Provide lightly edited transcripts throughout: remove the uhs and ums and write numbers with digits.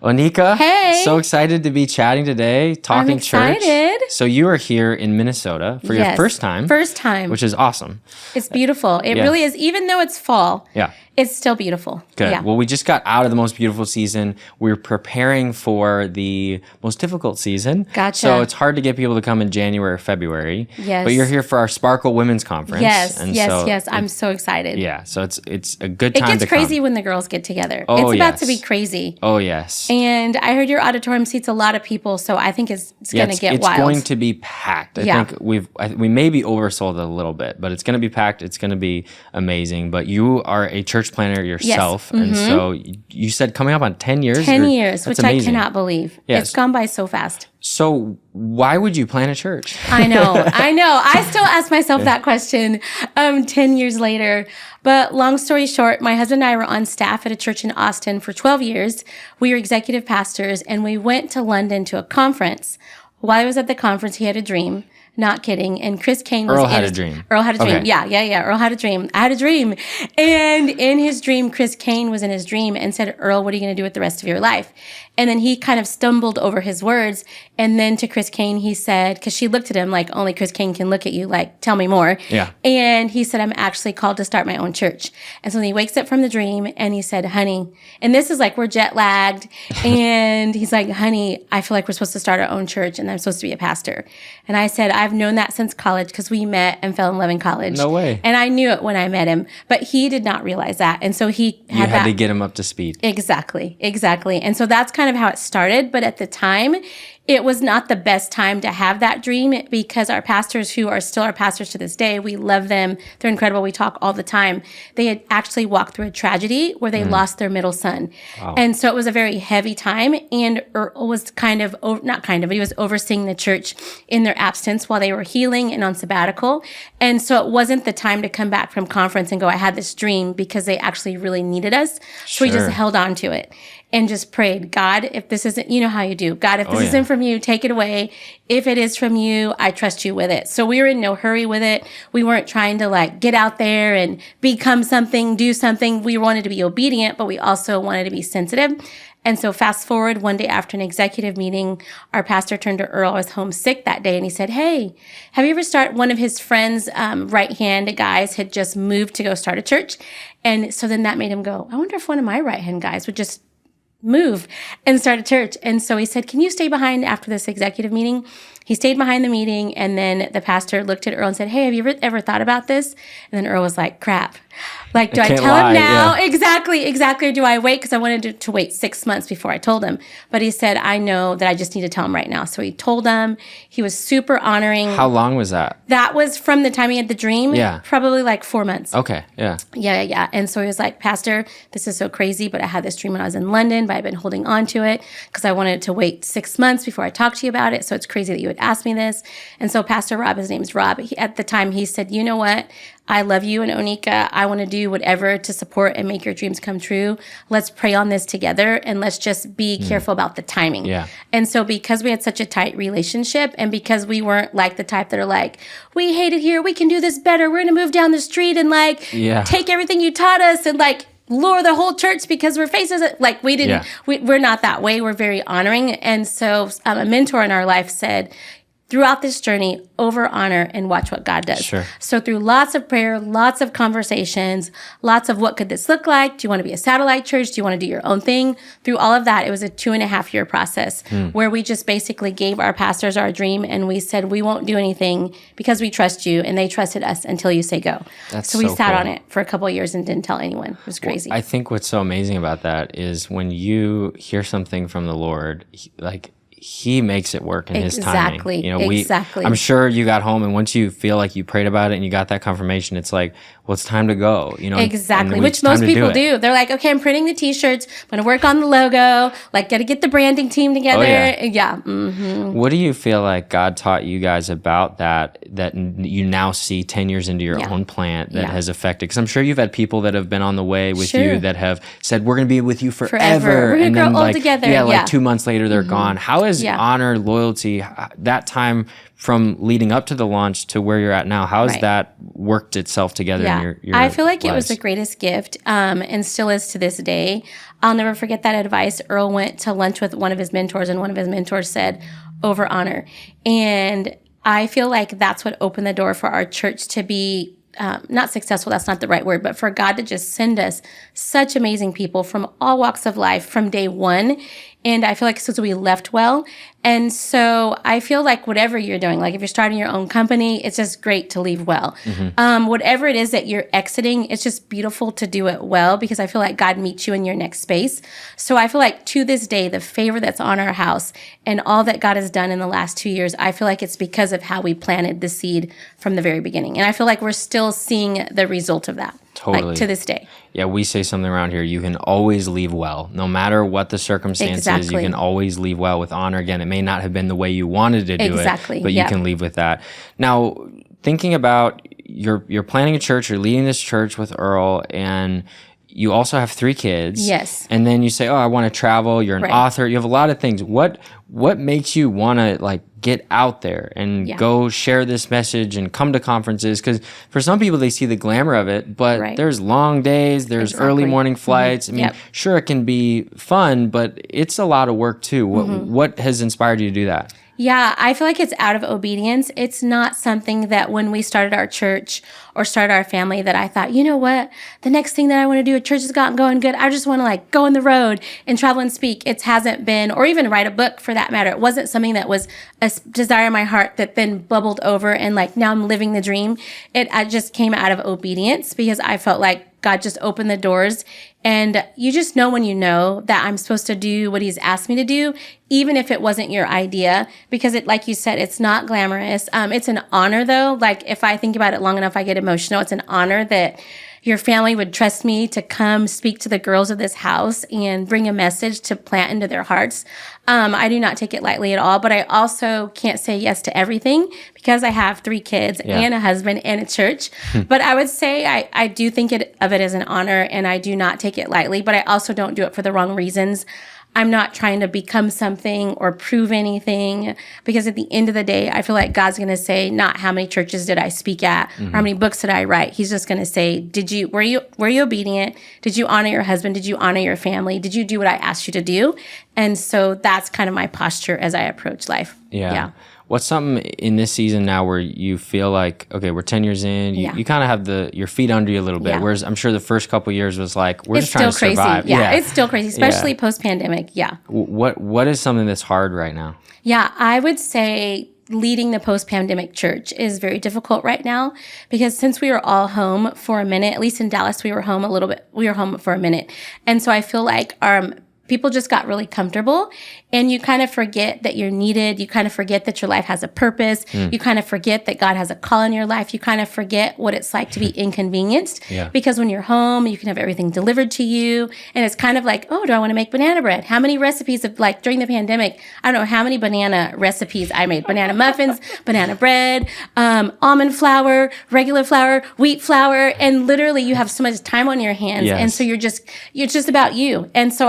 Oneka, Hey. so excited to be chatting today, talking I'm excited. church. So you are here in Minnesota for your first time. First time. Which is awesome. It's beautiful. It Yeah. really is. Even though it's fall, Yeah. it's still beautiful. Good. Yeah. Well, we just got out of the most beautiful season. We're preparing for the most difficult season. Gotcha. So it's hard to get people to come in January or February. Yes. But you're here for our Sparkle Women's Conference. Yes, and yes. I'm so excited. Yeah. So it's a good It time to gets crazy come. when the girls get together. Oh, It's about to yes. be crazy. Oh, yes. And I heard your auditorium seats a lot of people, so I think it's going to get wild. It's going to be packed. I think we maybe oversold it a little bit, but it's going to be packed. It's going to be amazing. But you are a church planner yourself, and so you said coming up on 10 years. 10 years, that's which amazing. I cannot believe. Yes. It's gone by so fast. So why would you plant a church? I know. I still ask myself that question 10 years later. But long story short, my husband and I were on staff at a church in Austin for 12 years. We were executive pastors, and we went to London to a conference. While I was at the conference, he had a dream. Not kidding. And Chris Kane was Earl had a dream. Earl had a dream. Okay. Yeah. Earl had a dream. I had a dream. And in his dream, Chris Kane was in his dream and said, Earl, what are you going to do with the rest of your life? And then he kind of stumbled over his words. And then to Chris Kane, he said, because she looked at him like only Chris Kane can look at you, like, tell me more. Yeah. And he said, I'm actually called to start my own church. And so then he wakes up from the dream and he said, honey, and this is like, we're jet lagged. And he's like, honey, I feel like we're supposed to start our own church and I'm supposed to be a pastor. And I said, I've known that since college because we met and fell in love in college. No way. And I knew it when I met him, but he did not realize that. And so he You had to get him up to speed. Exactly. And so that's kind of how it started. But at the time, it was not the best time to have that dream because our pastors, who are still our pastors to this day, we love them. They're incredible. We talk all the time. They had actually walked through a tragedy where they lost their middle son. Wow. And so it was a very heavy time. And Earl was he was overseeing the church in their absence while they were healing and on sabbatical. And so it wasn't the time to come back from conference and go, I had this dream, because they actually really needed us. So we just held on to it and just prayed, God, if this isn't, you know how you do. God, if this isn't from you, take it away. If it is from you, I trust you with it. So we were in no hurry with it. We weren't trying to like get out there and become something, do something. We wanted to be obedient, but we also wanted to be sensitive. And so fast forward, one day after an executive meeting, our pastor turned to Earl. I was homesick that day, and he said, hey, have you ever started? One of his friends, right-hand guys, had just moved to go start a church. And so then that made him go, I wonder if one of my right-hand guys would just move and start a church. And so he said, can you stay behind after this executive meeting? He stayed behind the meeting, and then the pastor looked at Earl and said, hey, have you ever thought about this? And then Earl was like, crap. Like, do I tell him now? Yeah. Exactly. Or do I wait? Because I wanted to wait 6 months before I told him. But he said, I know that I just need to tell him right now. So he told him. He was super honoring. How long was that? That was from the time he had the dream. Yeah. Probably like 4 months. Okay. Yeah. Yeah. And so he was like, Pastor, this is so crazy, but I had this dream when I was in London, but I've been holding on to it because I wanted to wait 6 months before I talked to you about it. So it's crazy that you would ask me this. And so Pastor Rob, his name's Rob, at the time he said, you know what? I love you and Oneka. I want to do whatever to support and make your dreams come true. Let's pray on this together, and let's just be careful about the timing. Yeah. And so because we had such a tight relationship, and because we weren't like the type that are like, we hate it here, we can do this better, we're going to move down the street and like take everything you taught us and like lure the whole church because we're faces. Like we didn't, we're not that way. We're very honoring. And so a mentor in our life said, throughout this journey, over honor and watch what God does. Sure. So through lots of prayer, lots of conversations, lots of what could this look like? Do you want to be a satellite church? Do you want to do your own thing? Through all of that, it was a 2.5 year process where we just basically gave our pastors our dream, and we said, we won't do anything because we trust you, and they trusted us until you say go. That's so we sat cool. on it for a couple of years and didn't tell anyone. It was crazy. Well, I think what's so amazing about that is when you hear something from the Lord, He makes it work in His timing. Exactly. I'm sure you got home, and once you feel like you prayed about it and you got that confirmation, it's like, well, it's time to go. Exactly, which most people do. They're like, okay, I'm printing the T-shirts. I'm going to work on the logo. Like, got to get the branding team together. Oh, yeah. Mm-hmm. What do you feel like God taught you guys about that you now see 10 years into your own plant that has affected? Because I'm sure you've had people that have been on the way with you that have said, we're going to be with you forever. We're going to grow old together. Yeah, 2 months later, they're gone. How is honor, loyalty, that time from leading up to the launch to where you're at now, how has that worked itself together in your I feel like lives? It was the greatest gift, and still is to this day. I'll never forget that advice. Earl went to lunch with one of his mentors, and one of his mentors said, over honor. And I feel like that's what opened the door for our church to be not successful, that's not the right word, but for God to just send us such amazing people from all walks of life from day one. And I feel like since we left well. And so I feel like whatever you're doing, like if you're starting your own company, it's just great to leave well. Whatever it is that you're exiting, it's just beautiful to do it well, because I feel like God meets you in your next space. So I feel like to this day, the favor that's on our house and all that God has done in the last 2 years, I feel like it's because of how we planted the seed from the very beginning. And I feel like we're still seeing the result of that. Totally. Like to this day. Yeah, we say something around here. You can always leave well. No matter what the circumstances, Exactly. you can always leave well with honor. Again, it may not have been the way you wanted to do it, but you can leave with that. Now, thinking about you're planning a church, you're leading this church with Earl, and you also have 3 kids. Yes. And then you say, oh, I want to travel. You're an author. You have a lot of things. What makes you want to like get out there and go share this message and come to conferences? Because for some people, they see the glamour of it, but there's long days, there's early morning flights. I mean, sure, it can be fun, but it's a lot of work too. What has inspired you to do that? Yeah, I feel like it's out of obedience. It's not something that when we started our church or started our family that I thought, you know what, the next thing that I want to do, a church has gotten going good. I just want to like go on the road and travel and speak. It hasn't been, or even write a book for that matter. It wasn't something that was a desire in my heart that then bubbled over and like now I'm living the dream. I just came out of obedience because I felt like God just opened the doors. And you just know when you know that I'm supposed to do what he's asked me to do, even if it wasn't your idea, because it, like you said, it's not glamorous. It's an honor though. Like if I think about it long enough, I get emotional. It's an honor that your family would trust me to come speak to the girls of this house and bring a message to plant into their hearts. I do not take it lightly at all, but I also can't say yes to everything because I have 3 kids and a husband and a church. But I would say I do think of it as an honor, and I do not take it lightly, but I also don't do it for the wrong reasons. I'm not trying to become something or prove anything, because at the end of the day, I feel like God's going to say, not how many churches did I speak at or how many books did I write. He's just going to say, were you obedient? Did you honor your husband? Did you honor your family? Did you do what I asked you to do? And so that's kind of my posture as I approach life. Yeah. What's something in this season now where you feel like, okay, we're 10 years in, you kind of have your feet under you a little bit, whereas I'm sure the first couple of years was like, we're just trying to survive. Yeah, it's still crazy, especially post-pandemic. Yeah. What is something that's hard right now? Yeah, I would say leading the post-pandemic church is very difficult right now, because since we were all home for a minute, at least in Dallas, we were home for a minute. And so I feel like people just got really comfortable, and you kind of forget that you're needed. You kind of forget that your life has a purpose. You kind of forget that God has a call in your life. You kind of forget what it's like to be inconvenienced, because when you're home, you can have everything delivered to you. And it's kind of like, oh, do I want to make banana bread? How many recipes of, like during the pandemic, I don't know how many banana recipes I made. Banana muffins, banana bread, almond flour, regular flour, wheat flour. And literally you have so much time on your hands. And so you're just about you. And so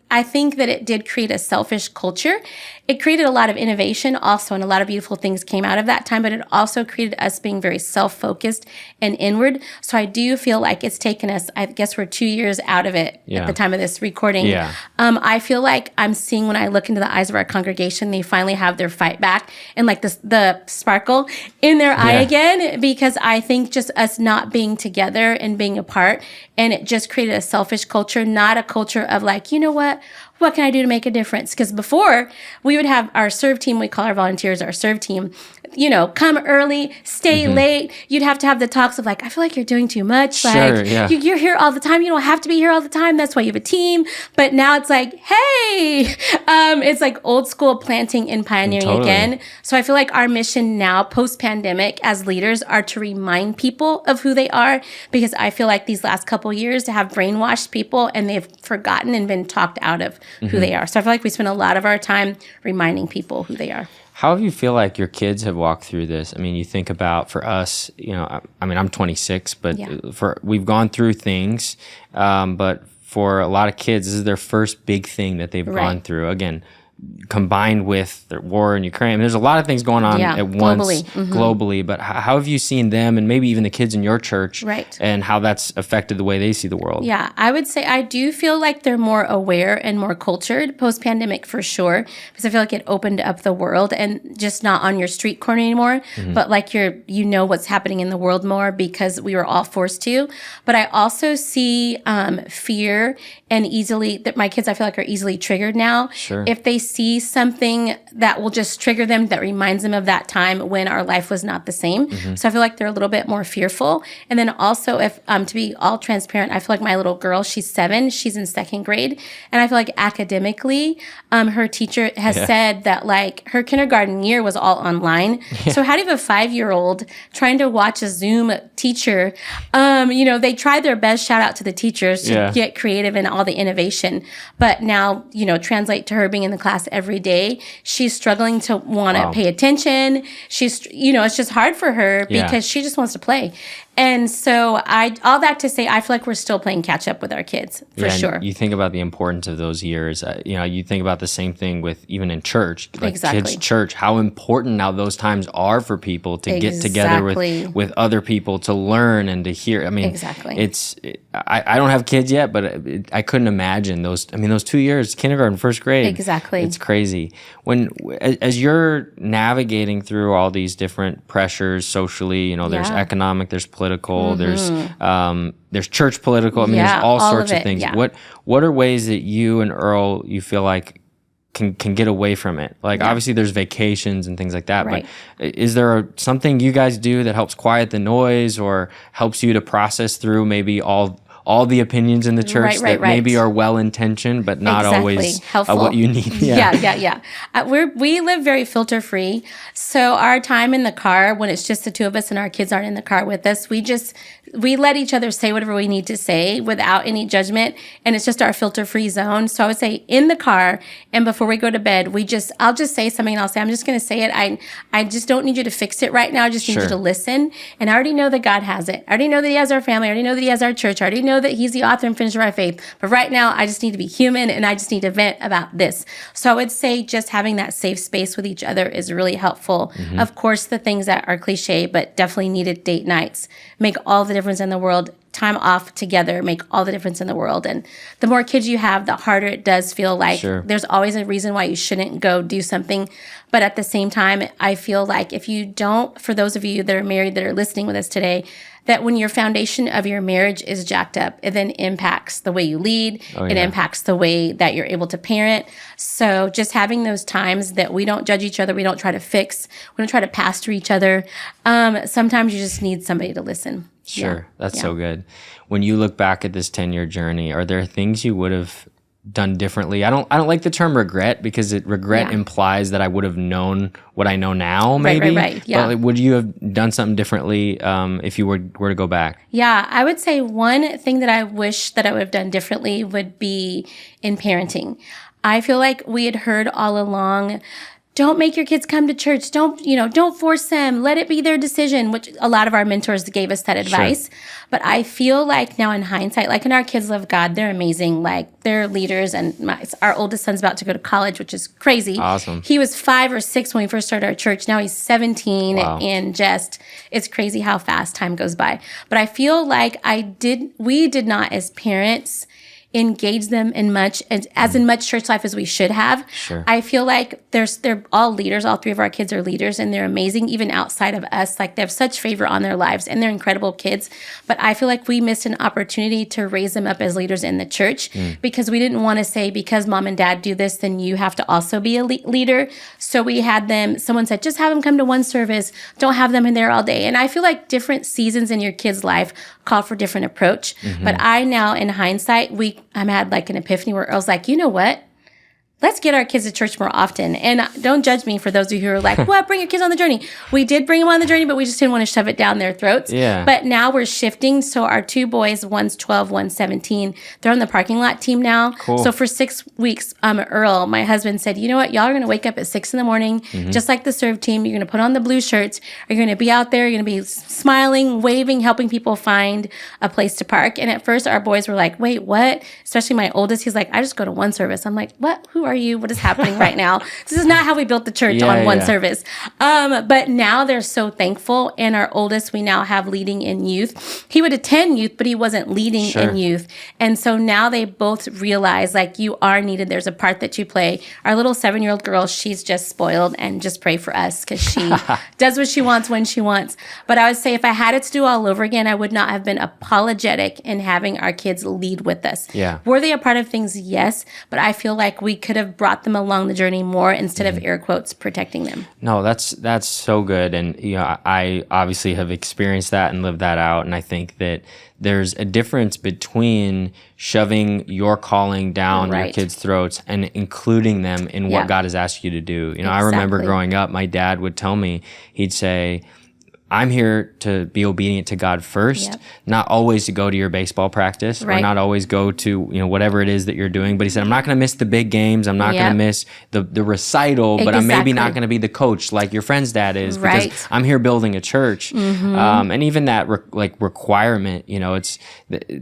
I think that it did create a selfish culture. It created a lot of innovation also, and a lot of beautiful things came out of that time, but it also created us being very self-focused and inward. So I do feel like it's taken us, I guess we're 2 years out of it at the time of this recording. I feel like I'm seeing, when I look into the eyes of our congregation, they finally have their fight back and like the sparkle in their eye again, because I think just us not being together and being apart, and it just created a selfish culture, not a culture of like, you know what can I do to make a difference? Because before, we would have our serve team, we call our volunteers our serve team, come early, stay late. You'd have to have the talks of like, I feel like you're doing too much. You're here all the time. You don't have to be here all the time. That's why you have a team. But now it's like, hey, it's like old school planting and pioneering again. So I feel like our mission now, post-pandemic, as leaders, are to remind people of who they are, because I feel like these last couple years have brainwashed people and they've forgotten and been talked out of who they are. So I feel like we spend a lot of our time reminding people who they are. How do you feel like your kids have walked through this? I mean, you think about, for us, I'm 26, but we've gone through things, but for a lot of kids, this is their first big thing that they've gone through. Again, combined with the war in Ukraine. I mean, there's a lot of things going on at once globally, but how have you seen them and maybe even the kids in your church and how that's affected the way they see the world? Yeah, I would say I do feel like they're more aware and more cultured post-pandemic for sure, because I feel like it opened up the world and just not on your street corner anymore, but like you know what's happening in the world more because we were all forced to. But I also see fear and that my kids I feel like are easily triggered now. Sure. If they see something that will just trigger them, that reminds them of that time when our life was not the same. So I feel like they're a little bit more fearful. And then also, if to be all transparent, I feel like my little girl, she's 7, she's in 2nd grade. And I feel like academically, her teacher has said that like her kindergarten year was all online. So how do you have a 5-year-old trying to watch a Zoom teacher? They tried their best, shout out to the teachers, to get creative and all the innovation. But now, translate to her being in the class every day, she's struggling to want to pay attention. She's, it's just hard for her because she just wants to play. And so all that to say, I feel like we're still playing catch up with our kids for sure. You think about the importance of those years. You think about the same thing with even in church, like kids' church, how important now those times are for people to get together with other people to learn and to hear. I mean, I don't have kids yet, but I couldn't imagine those 2 years, kindergarten, 1st grade. Exactly. It's crazy. As you're navigating through all these different pressures socially, there's economic, there's political, there's church political. I mean, there's all sorts of things. Yeah. What are ways that you and Earl, you feel like can get away from it? Like obviously there's vacations and things like that, but is there something you guys do that helps quiet the noise or helps you to process through maybe all the opinions in the church that maybe are well-intentioned, but not always helpful. What you need. Yeah. We live very filter-free. So our time in the car, when it's just the two of us and our kids aren't in the car with us, we let each other say whatever we need to say without any judgment. And it's just our filter-free zone. So I would say in the car and before we go to bed, I'll just say something and I'll say, I'm just going to say it. I just don't need you to fix it right now. I just need you to listen. And I already know that God has it. I already know that he has our family. I already know that he has our church. I already know that he's the author and finisher of our faith. But right now, I just need to be human and I just need to vent about this. So I would say just having that safe space with each other is really helpful. Of course, the things that are cliche, but definitely needed date nights make all the difference in the world. Time off together make all the difference in the world. And the more kids you have, the harder it does feel like there's always a reason why you shouldn't go do something. But at the same time, I feel like if you don't, for those of you that are married that are listening with us today, that when your foundation of your marriage is jacked up, it then impacts the way you lead. It impacts the way that you're able to parent. So just having those times that we don't judge each other, we don't try to fix, we don't try to pastor each other. Sometimes you just need somebody to listen. Sure. That's so good. When you look back at this 10-year journey, are there things you would have done differently? I don't like the term regret because regret implies that I would have known what I know now, maybe. Right. Yeah. But would you have done something differently if you were to go back? Yeah, I would say one thing that I wish that I would have done differently would be in parenting. I feel like we had heard all along, don't make your kids come to church. Don't force them. Let it be their decision, which a lot of our mentors gave us that advice. But I feel like now in hindsight, like, and our kids love God. They're amazing. Like, they're leaders. And our oldest son's about to go to college, which is crazy. Awesome. He was 5 or 6 when we first started our church. Now he's 17. Wow. And it's crazy how fast time goes by. But I feel like we did not as parents engage them in much church life as we should have. Sure. I feel like they're all leaders. All 3 of our kids are leaders and they're amazing even outside of us. Like, they have such favor on their lives and they're incredible kids. But I feel like we missed an opportunity to raise them up as leaders in the church because we didn't want to say, because mom and dad do this, then you have to also be a leader. So we had someone said, just have them come to one service. Don't have them in there all day. And I feel like different seasons in your kid's life call for different approach. But I now, in hindsight, I'm had like an epiphany where I was like, you know what? Let's get our kids to church more often. And don't judge me for those of you who are like, what, bring your kids on the journey. We did bring them on the journey, but we just didn't want to shove it down their throats. Yeah. But now we're shifting. So our 2 boys, one's 12, one's 17, they're on the parking lot team now. Cool. So for 6 weeks, Earl, my husband, said, you know what? Y'all are going to wake up at 6 a.m, just like the serve team. You're going to put on the blue shirts. You're going to be out there. You're going to be smiling, waving, helping people find a place to park. And at first, our boys were like, wait, what? Especially my oldest. He's like, I just go to one service. I'm like, what? Who are you? What is happening right now? This is not how we built the church on one service. But now they're so thankful. And our oldest, we now have leading in youth. He would attend youth, but he wasn't leading in youth. And so now they both realize, like, you are needed. There's a part that you play. Our little 7-year-old girl, she's just spoiled, and just pray for us because she does what she wants when she wants. But I would say if I had it to do all over again, I would not have been apologetic in having our kids lead with us. Yeah. Were they a part of things? Yes. But I feel like we could have brought them along the journey more instead of air quotes protecting them. No, that's so good. And I obviously have experienced that and lived that out. And I think that there's a difference between shoving your calling down your kids' throats and including them in what God has asked you to do. I remember growing up, my dad would tell me, he'd say, I'm here to be obedient to God first, not always to go to your baseball practice or not always go to, whatever it is that you're doing. But he said, I'm not going to miss the big games. I'm not going to miss the recital, but I'm maybe not going to be the coach like your friend's dad is because I'm here building a church. And even that requirement, it's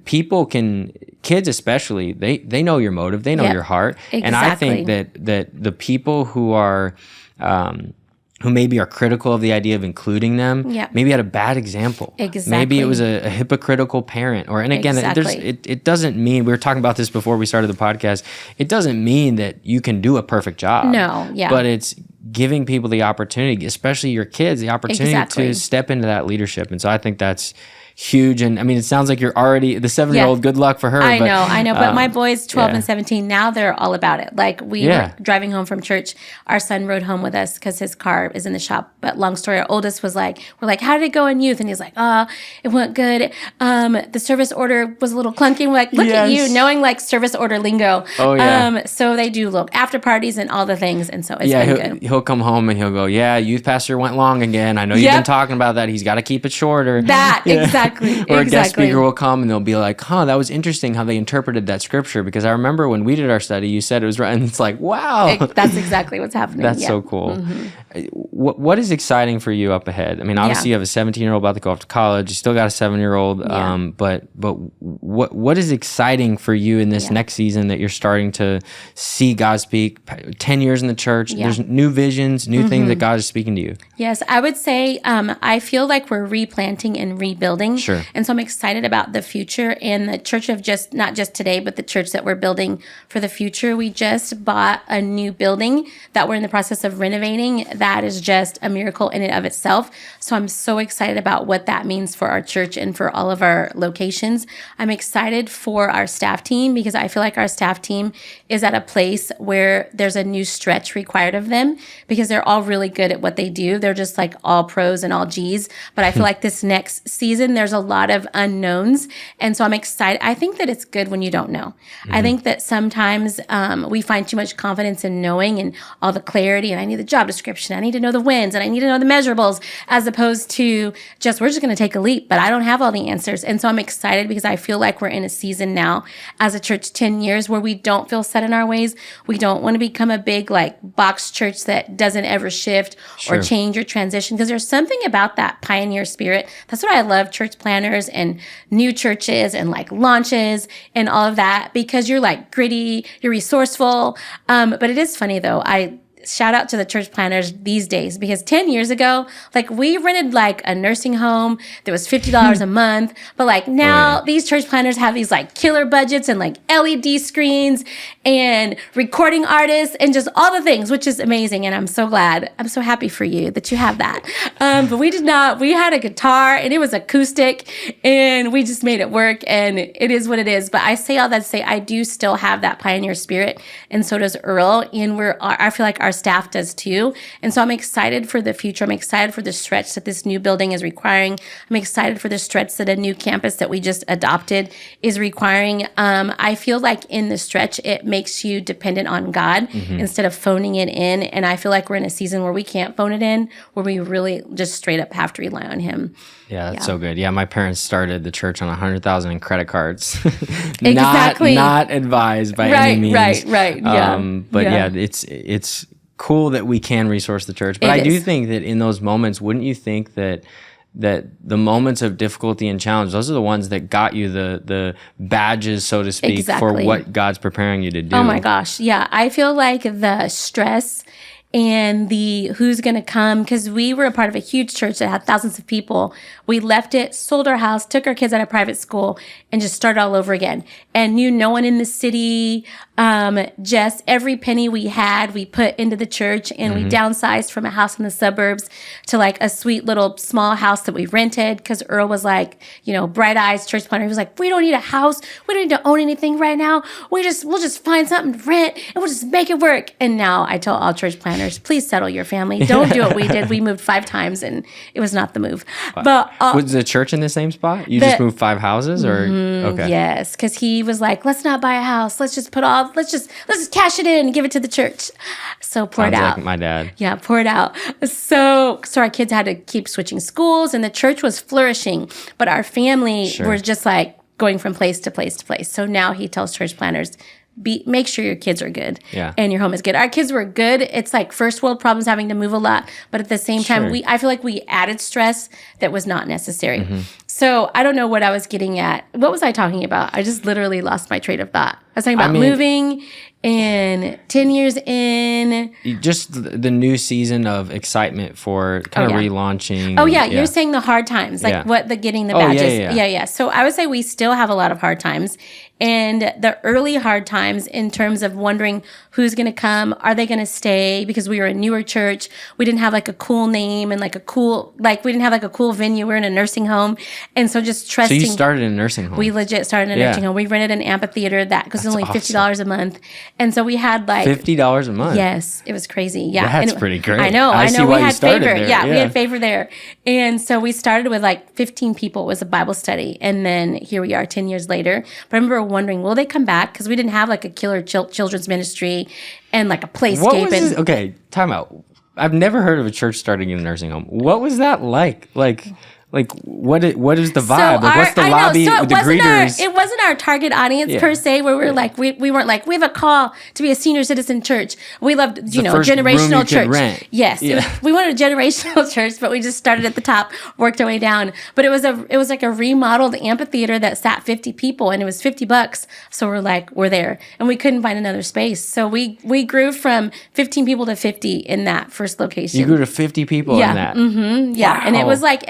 people kids especially, they know your motive, they know your heart. And I think that the people who are, who maybe are critical of the idea of including them, maybe had a bad example. Exactly. Maybe it was a hypocritical parent. And again, it doesn't mean, we were talking about this before we started the podcast, it doesn't mean that you can do a perfect job. No, But it's giving people the opportunity, especially your kids, the opportunity to step into that leadership. And so I think that's huge. And I mean, it sounds like you're already the 7-year-old. Good luck for her. I know. But my boys, 12 and 17, now they're all about it. Like we were driving home from church. Our son rode home with us because his car is in the shop. But long story, our oldest was like, we're like, how did it go in youth? And he's like, it went good. The service order was a little clunky. We're like, look at you knowing like service order lingo. Oh, yeah. So they do look after parties and all the things. And so it's been good. He'll come home and he'll go, youth pastor went long again. I know you've been talking about that. He's got to keep it shorter. Exactly. Or a guest speaker will come and they'll be like, that was interesting how they interpreted that scripture, because I remember when we did our study, you said it was right. And it's like, wow. That's exactly what's happening. That's so cool. What is exciting for you up ahead? I mean, obviously you have a 17-year-old about to go off to college. You still got a 7-year-old. But what is exciting for you in this next season that you're starting to see God speak? 10 years in the church, there's new visions, new things that God is speaking to you. Yes, I would say I feel like we're replanting and rebuilding. Sure. And so I'm excited about the future and the church of not just today, but the church that we're building for the future. We just bought a new building that we're in the process of renovating. That is just a miracle in and of itself. So I'm so excited about what that means for our church and for all of our locations. I'm excited for our staff team because I feel like our staff team is at a place where there's a new stretch required of them because they're all really good at what they do. They're just like all pros and all G's. But I feel like this next season, there's a lot of unknowns. And so I'm excited. I think that it's good when you don't know. I think that sometimes we find too much confidence in knowing and all the clarity. And I need the job description. I need to know the wins and I need to know the measurables, as opposed to we're just going to take a leap, but I don't have all the answers. And so I'm excited because I feel like we're in a season now as a church, 10 years, where we don't feel set in our ways. We don't want to become a big box church that doesn't ever shift or change or transition, because there's something about that pioneer spirit. That's what I love church planners and new churches and launches and all of that, because you're gritty, you're resourceful. But it is funny though. I shout out to the church planners these days, because 10 years ago, we rented a nursing home. There was $50 a month. But now these church planners have these killer budgets and LED screens and recording artists and just all the things, which is amazing. And I'm so glad. I'm so happy for you that you have that. But we did not. We had a guitar and it was acoustic and we just made it work, and it is what it is. But I say all that to say I do still have that pioneer spirit, and so does Earl. And I feel like our staff does too. And so I'm excited for the future. I'm excited for the stretch that this new building is requiring. I'm excited for the stretch that a new campus that we just adopted is requiring. I feel like in the stretch, it makes you dependent on God instead of phoning it in. And I feel like we're in a season where we can't phone it in, where we really just straight up have to rely on Him. Yeah, that's so good. Yeah, my parents started the church on $100,000 in credit cards. Exactly. Not advised by any means. Right. Yeah. But it's cool that we can resource the church. But I do think that in those moments, wouldn't you think that that the moments of difficulty and challenge, those are the ones that got you the badges, so to speak, for what God's preparing you to do. Oh my gosh. Yeah. I feel like the stress and the who's going to come, because we were a part of a huge church that had thousands of people. We left it, sold our house, took our kids out of private school, and just started all over again. And knew no one in the city. Just every penny we had, we put into the church, and we downsized from a house in the suburbs to like a sweet little small house that we rented, because Earl was like, bright eyes church planner. He was like, we don't need a house. We don't need to own anything right now. We'll just find something to rent and we'll just make it work. And now I tell all church planners, please settle your family. Don't do what we did. We moved 5 times and it was not the move. But was the church in the same spot? You just moved 5 houses, or okay? Yes, because he was like, let's not buy a house. Let's just let's cash it in and give it to the church. So pour it out. Like my dad. Yeah, pour it out. So our kids had to keep switching schools, and the church was flourishing, but our family were just like going from place to place to place. So now he tells church planners, make sure your kids are good and your home is good. Our kids were good. It's like first world problems, having to move a lot, but at the same time, I feel like we added stress that was not necessary. So I don't know what I was getting at. What was I talking about? I just literally lost my train of thought. I was talking about moving and 10 years in. Just the new season of excitement for kind of relaunching. Oh, yeah. You're saying the hard times, like getting the badges. Yeah. So I would say we still have a lot of hard times. And the early hard times in terms of wondering who's going to come, are they going to stay? Because we were a newer church. We didn't have like a cool name and we didn't have like a cool venue. We're in a nursing home. And so just trusting. So you started in a nursing home. We legit started in a nursing home. We rented an amphitheater that was only $50 a month. And so we had like $50 a month. Yes, it was crazy. Yeah. That's pretty great. I know. We had favor. There. Yeah, we had favor there. And so we started with like 15 people. It was a Bible study. And then here we are 10 years later. But I remember wondering, will they come back? Because we didn't have like a killer children's ministry and like a playscape. Okay, time out. I've never heard of a church starting in a nursing home. What was that like? Like what is the vibe? What's the lobby with the greeters? It wasn't our target audience per se, where we're like, we weren't like, we have a call to be a senior citizen church. We loved, generational church. Yes. Yeah. We wanted a generational church, but we just started at the top, worked our way down. But it was like a remodeled amphitheater that sat 50 people, and it was $50. So we're like, we're there. And we couldn't find another space. So we grew from 15 people to 50 in that first location. You grew to 50 people in that? Yeah. Wow. And it was like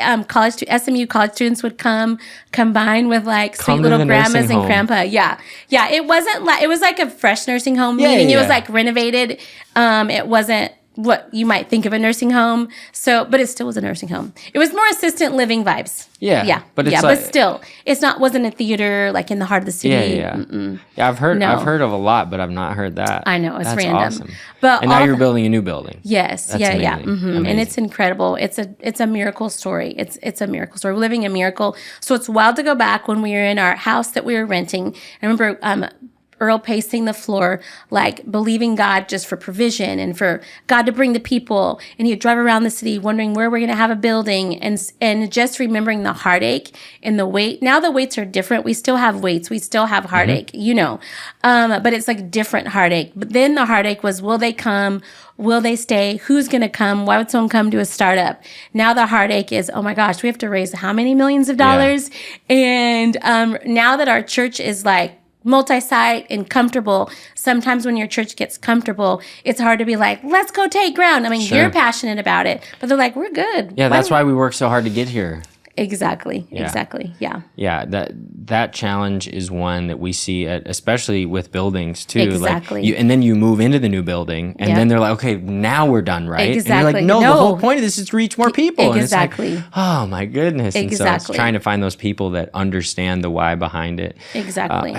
SMU college students would combine with like sweet little grandmas and grandpa. Yeah. It wasn't like, it was like a fresh nursing home meeting. It was like renovated. It wasn't what you might think of a nursing home. So, but it still was a nursing home. It was more assistant living vibes. Yeah. But still, wasn't a theater like in the heart of the city. Yeah, I've heard of a lot, but I've not heard that. I know, it's That's random. Awesome. And now you're building a new building. Yes. That's amazing. And it's incredible. It's a miracle story. It's a miracle story. We're living a miracle. So it's wild to go back when we were in our house that we were renting. I remember Earl pacing the floor, like believing God just for provision and for God to bring the people. And he'd drive around the city wondering where we're going to have a building, and just remembering the heartache and the weight. Now the weights are different. We still have weights. We still have heartache, but it's like different heartache. But then the heartache was, will they come? Will they stay? Who's going to come? Why would someone come to a startup? Now the heartache is, oh my gosh, we have to raise how many millions of dollars? Yeah. And now that our church is like multi-site and comfortable, sometimes when your church gets comfortable, it's hard to be like, let's go take ground. I mean, you're passionate about it, but they're like, we're good. Yeah, that's why we work so hard to get here. Exactly. Yeah. Yeah, that challenge is one that we see especially with buildings too. Exactly. Like and then you move into the new building, and then they're like, okay, now we're done, right? Exactly. And you're like, no, the whole point of this is to reach more people. Exactly. And it's like, oh my goodness. Exactly. And so it's trying to find those people that understand the why behind it. Exactly.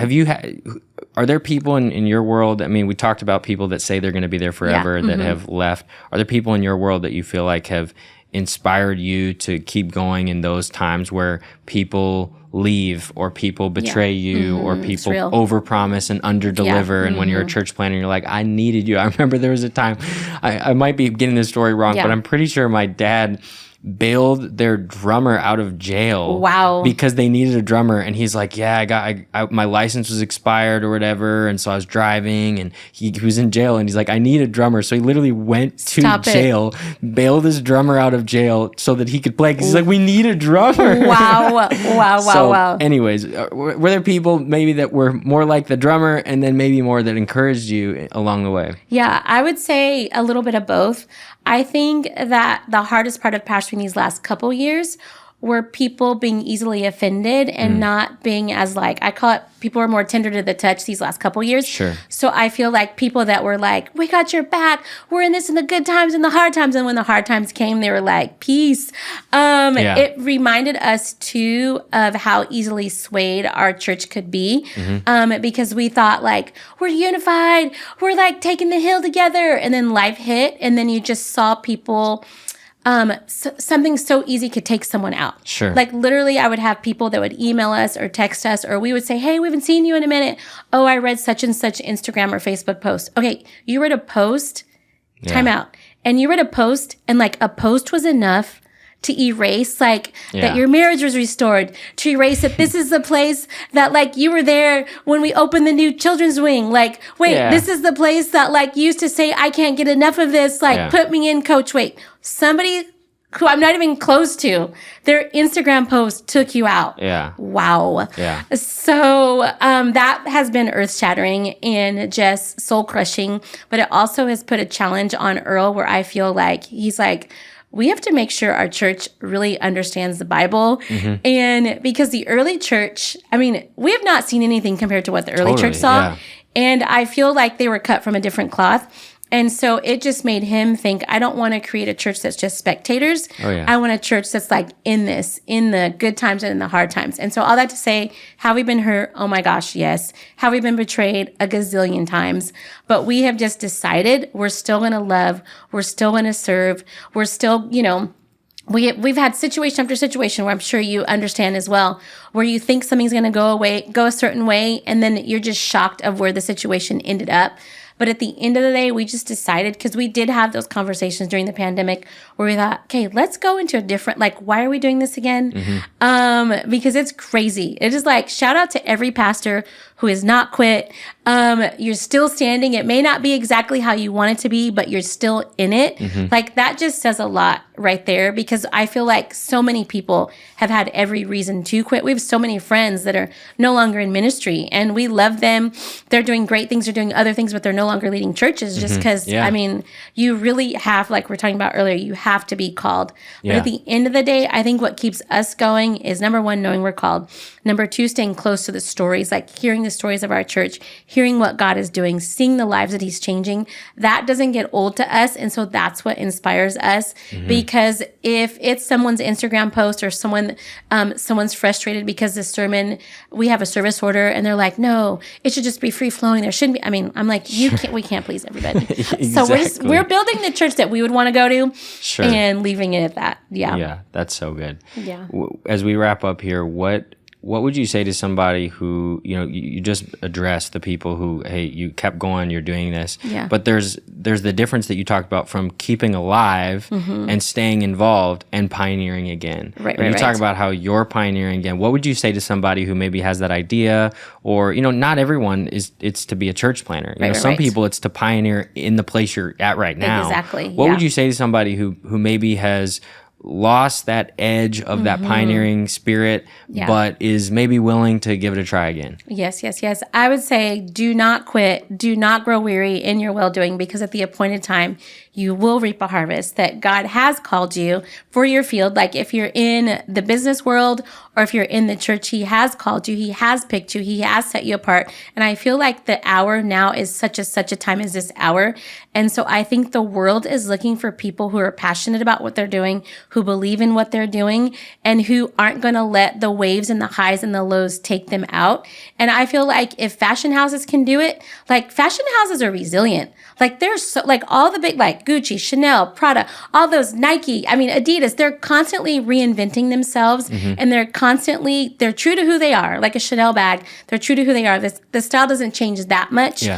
Are there people in your world? I mean, we talked about people that say they're going to be there forever that have left. Are there people in your world that you feel like have inspired you to keep going in those times where people leave or people betray you or people overpromise and underdeliver? And when you're a church planner, you're like, I needed you. I remember there was a time, I might be getting this story wrong, but I'm pretty sure my dad bailed their drummer out of jail. Wow. Because they needed a drummer. And he's like, yeah, my license was expired or whatever. And so I was driving and he was in jail. And he's like, I need a drummer. So he literally went to jail, bailed his drummer out of jail so that he could play. Because he's like, we need a drummer. Wow. Wow. Anyways, were there people maybe that were more like the drummer and then maybe more that encouraged you along the way? Yeah, I would say a little bit of both. I think that the hardest part of pastoring these last couple years were people being easily offended and not being as like, I call it, people were more tender to the touch these last couple years. Sure. So I feel like people that were like, we got your back. We're in this in the good times and the hard times. And when the hard times came, they were like, peace. It reminded us too of how easily swayed our church could be because we thought like, we're unified. We're like taking the hill together. And then life hit. And then you just saw people... something so easy could take someone out. Sure. Like literally I would have people that would email us or text us, or we would say, hey, we haven't seen you in a minute. Oh, I read such and such Instagram or Facebook post. Okay, you read a post, time out. And you read a post and like a post was enough to erase like that your marriage was restored, to erase that this is the place that like you were there when we opened the new children's wing. Like, wait, this is the place that like used to say, I can't get enough of this. Like, put me in, coach. Wait, somebody who I'm not even close to, their Instagram post took you out. Yeah. Wow. Yeah. So that has been earth shattering and just soul crushing. But it also has put a challenge on Earl where I feel like he's like, we have to make sure our church really understands the Bible. And because the early church, I mean, we have not seen anything compared to what the early church saw. Yeah. And I feel like they were cut from a different cloth. And so it just made him think, I don't want to create a church that's just spectators. I want a church that's like in this, in the good times and in the hard times. And so all that to say, have we been hurt? Oh my gosh, yes. Have we been betrayed? A gazillion times. But we have just decided we're still going to love. We're still going to serve. We're still, you know, we've had situation after situation where I'm sure you understand as well, where you think something's going to go a certain way, and then you're just shocked of where the situation ended up. But at the end of the day, we just decided, because we did have those conversations during the pandemic where we thought, okay, let's go into a different, like, why are we doing this again? Because it's crazy. It is like, shout out to every pastor who has not quit. You're still standing. It may not be exactly how you want it to be, but you're still in it. Like, that just says a lot right there, because I feel like so many people have had every reason to quit. We have so many friends that are no longer in ministry, and we love them. They're doing great things. They're doing other things, but they're no longer leading churches just because, I mean, you really have, like we were talking about earlier, you have to be called. But at the end of the day, I think what keeps us going is, number one, knowing we're called. Number two, staying close to the stories, like hearing the stories of our church, hearing what God is doing, seeing the lives that he's changing. That doesn't get old to us. And so that's what inspires us. Because if it's someone's Instagram post or someone's frustrated because the sermon, we have a service order and they're like, no, it should just be free flowing. There shouldn't be. I mean, I'm like, we can't please everybody. Exactly. So we're building the church that we would want to go to and leaving it at that. Yeah, that's so good. Yeah. As we wrap up here, what would you say to somebody who, you know, you just addressed the people who, hey, you kept going, you're doing this, but there's the difference that you talked about from keeping alive and staying involved and pioneering again. You talk about how you're pioneering again. What would you say to somebody who maybe has that idea, or, you know, not everyone it's to be a church planner. You know, some people it's to pioneer in the place you're at right now. Exactly. What would you say to somebody who maybe has lost that edge of that pioneering spirit, but is maybe willing to give it a try again? Yes. I would say, do not quit. Do not grow weary in your well-doing, because at the appointed time, you will reap a harvest that God has called you for your field. Like if you're in the business world or if you're in the church, he has called you. He has picked you. He has set you apart. And I feel like the hour now is such a time as this hour. And so I think the world is looking for people who are passionate about what they're doing, who believe in what they're doing, and who aren't going to let the waves and the highs and the lows take them out. And I feel like if fashion houses can do it, like fashion houses are resilient. Like there's so, like all the big, like Gucci, Chanel, Prada, all those Nike, I mean, Adidas, they're constantly reinventing themselves and they're true to who they are. Like a Chanel bag, they're true to who they are. The style doesn't change that much.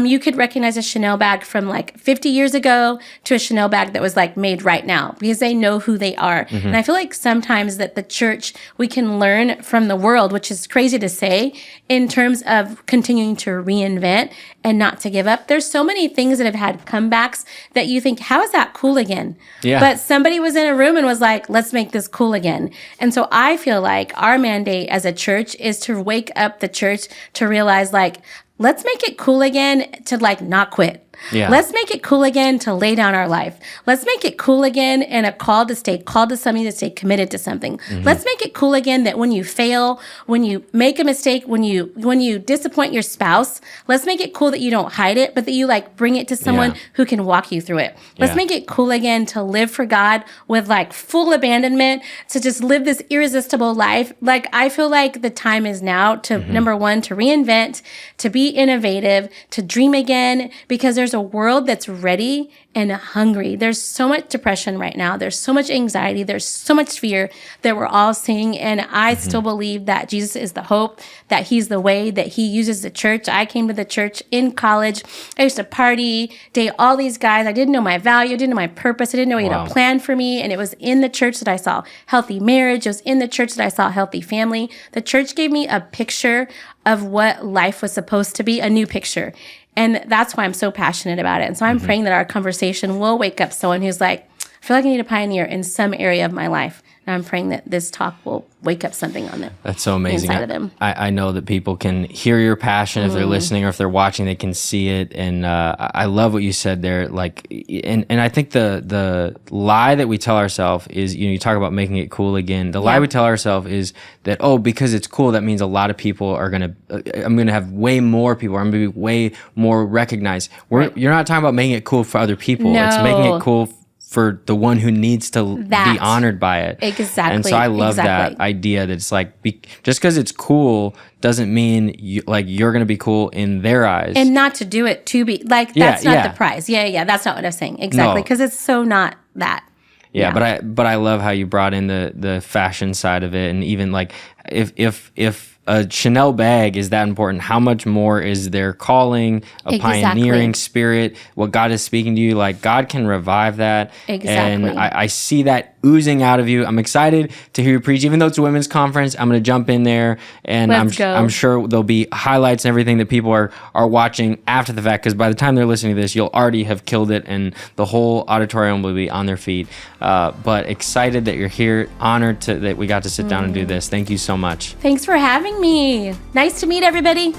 you could recognize a Chanel bag from like 50 years ago to a Chanel bag that was like made right now because they know who they are. Mm-hmm. And I feel like sometimes that the church, we can learn from the world, which is crazy to say, in terms of continuing to reinvent and not to give up. There's so many things that have had comebacks that you think, how is that cool again? Yeah. But somebody was in a room and was like, let's make this cool again. And so I feel like our mandate as a church is to wake up the church to realize like, let's make it cool again to like not quit. Yeah. Let's make it cool again to lay down our life. Let's make it cool again and a call to stay called to something, to stay committed to something. Mm-hmm. Let's make it cool again that when you fail, when you make a mistake, when you disappoint your spouse, let's make it cool that you don't hide it, but that you like bring it to someone who can walk you through it. Let's make it cool again to live for God with like full abandonment, to just live this irresistible life. Like I feel like the time is now to number one, to reinvent, to be innovative, to dream again, because there's a world that's ready and hungry. There's so much depression right now. There's so much anxiety. There's so much fear that we're all seeing. And I still believe that Jesus is the hope, that he's the way, that he uses the church. I came to the church in college. I used to party, date all these guys. I didn't know my value. I didn't know my purpose. I didn't know he had a plan for me. And it was in the church that I saw healthy marriage. It was in the church that I saw healthy family. The church gave me a picture of what life was supposed to be, a new picture. And that's why I'm so passionate about it. And so I'm praying that our conversation will wake up someone who's like, I feel like I need a pioneer in some area of my life. And I'm praying that this talk will wake up something on them. That's so amazing. Inside of them. I know that people can hear your passion if they're listening, or if they're watching, they can see it. And I love what you said there. Like, and I think the lie that we tell ourselves is, you talk about making it cool again. The lie we tell ourselves is that, because it's cool, that means a lot of people are I'm going to have way more people. I'm going to be way more recognized. You're not talking about making it cool for other people. No. It's making it cool for the one who needs to be honored by it. Exactly. And so I love that idea that it's like, just because it's cool doesn't mean you're going to be cool in their eyes. And not to do it to be, like, that's not the prize. Yeah, that's not what I'm saying. Exactly. Because it's so not that. Yeah, but I love how you brought in the fashion side of it. And even like, if a Chanel bag is that important, how much more is their calling, a pioneering spirit, what God is speaking to you? Like, God can revive that. Exactly. And I see that oozing out of you. I'm excited to hear you preach. Even though it's a women's conference, I'm going to jump in there, and I'm sure there'll be highlights and everything that people are watching after the fact, because by the time they're listening to this, you'll already have killed it, and the whole auditorium will be on their feet. But excited that you're here, honored that we got to sit down and do this. Thank you so much. Thanks for having me. Nice to meet everybody.